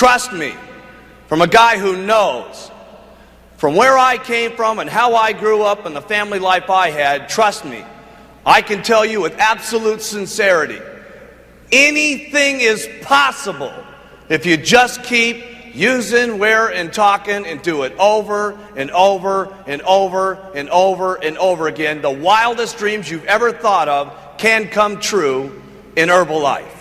trust me, from a guy who knows, from where I came from and how I grew up and the family life I had, trust me, I can tell you with absolute sincerity, anything is possible if you just keep using, where, and talking, and do it over and over and over and over and over again. The wildest dreams you've ever thought of can come true in Herbalife.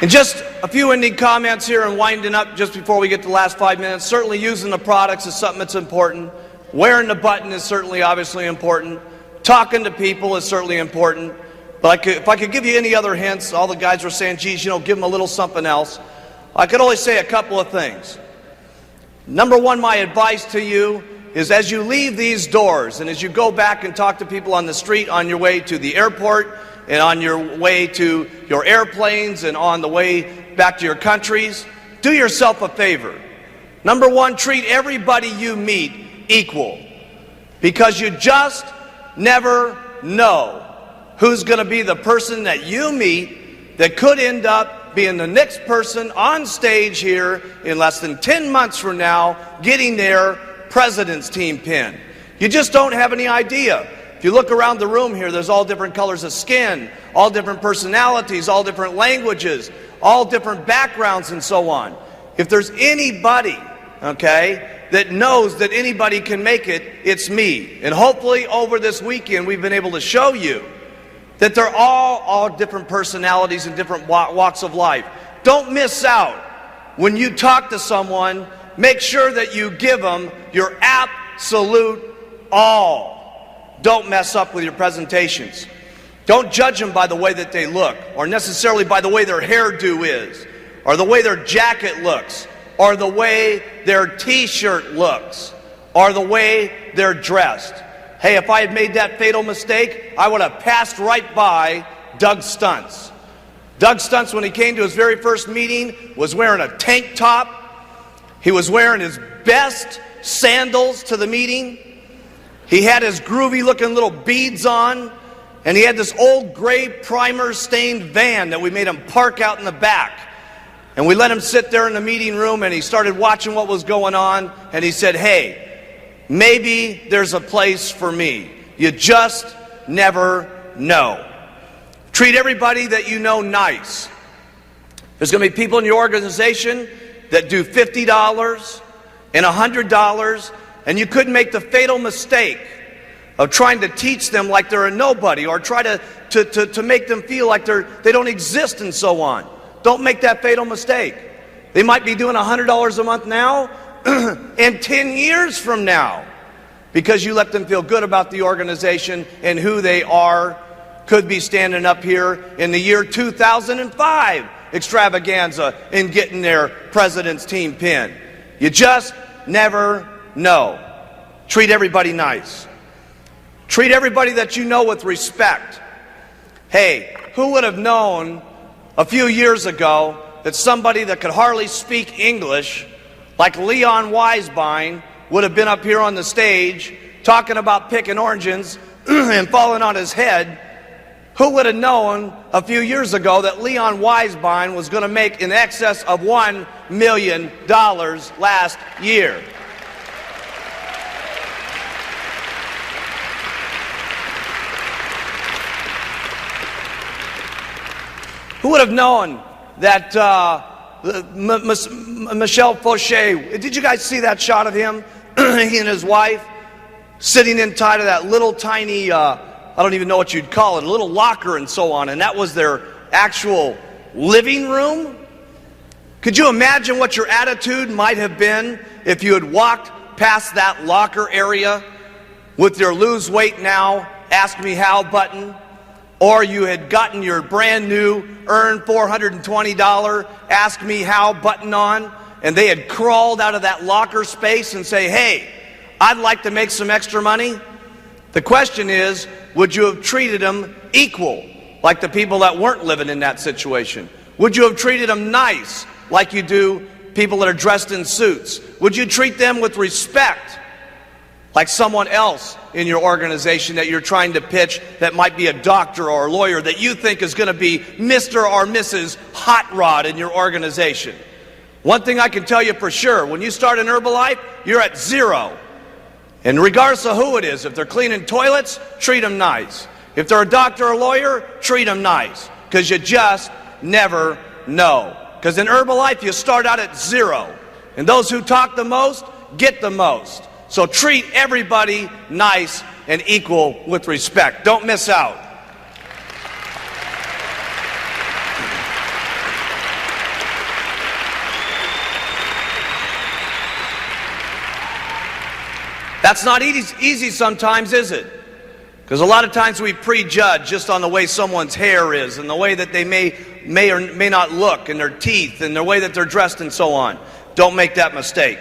And just a few ending comments here and winding up just before we get to the last 5 minutes. Certainly using the products is something that's important. Wearing the button is certainly obviously important. Talking to people is certainly important. But if I could give you any other hints, all the guys were saying, geez, give them a little something else. I could only say a couple of things. Number one, my advice to you is as you leave these doors and as you go back and talk to people on the street on your way to the airport and on your way to your airplanes and on the way back to your countries, do yourself a favor. Number one, treat everybody you meet equal, because you just never know who's going to be the person that you meet that could end up being the next person on stage here in less than 10 months from now getting their president's team pin. You just don't have any idea. If you look around the room here, there's all different colors of skin, all different personalities, all different languages, all different backgrounds and so on. If there's anybody, that knows that anybody can make it, it's me. And hopefully over this weekend we've been able to show you that they're all different personalities and different walks of life. Don't miss out. When you talk to someone, make sure that you give them your absolute all. Don't mess up with your presentations. Don't judge them by the way that they look, or necessarily by the way their hairdo is, or the way their jacket looks, or the way their t-shirt looks, or the way they're dressed. Hey, if I had made that fatal mistake, I would have passed right by Doug Stuntz. Doug Stuntz, when he came to his very first meeting, was wearing a tank top. He was wearing his best sandals to the meeting. He had his groovy looking little beads on, and he had this old gray primer stained van that we made him park out in the back. And we let him sit there in the meeting room, and he started watching what was going on, and he said, hey, maybe there's a place for me. You just never know. Treat everybody that you know nice. There's going to be people in your organization that do $50 and $100, and you couldn't make the fatal mistake of trying to teach them like they're a nobody, or try to make them feel like they don't exist and so on. Don't make that fatal mistake. They might be doing $100 a month now and 10 years from now, because you let them feel good about the organization and who they are, could be standing up here in the year 2005 extravaganza and getting their president's team pin. You just never know. Treat everybody nice. Treat everybody that you know with respect. Hey, who would have known a few years ago that somebody that could hardly speak English, like Leon Weisbein, would have been up here on the stage talking about picking oranges and falling on his head? Who would have known a few years ago that Leon Weisbein was going to make in excess of $1 million last year? Who would have known that Michel Fauché, did you guys see that shot of him, he and his wife, sitting inside of that little tiny, I don't even know what you'd call it, a little locker and so on, and that was their actual living room? Could you imagine what your attitude might have been if you had walked past that locker area with your lose weight now, ask me how button? Or you had gotten your brand new earn $420 ask me how button on, and they had crawled out of that locker space and say, hey, I'd like to make some extra money. The question is, would you have treated them equal, like the people that weren't living in that situation? Would you have treated them nice, like you do people that are dressed in suits? Would you treat them with respect, like someone else in your organization that you're trying to pitch that might be a doctor or a lawyer that you think is going to be Mr. or Mrs. Hot Rod in your organization. One thing I can tell you for sure, when you start in Herbalife, you're at zero. And regardless of who it is, if they're cleaning toilets, treat them nice. If they're a doctor or a lawyer, treat them nice. Because you just never know. Because in Herbalife, you start out at zero. And those who talk the most, get the most. So treat everybody nice and equal with respect. Don't miss out. That's not easy sometimes, is it? Because a lot of times we prejudge just on the way someone's hair is and the way that they may or may not look and their teeth and the way that they're dressed and so on. Don't make that mistake.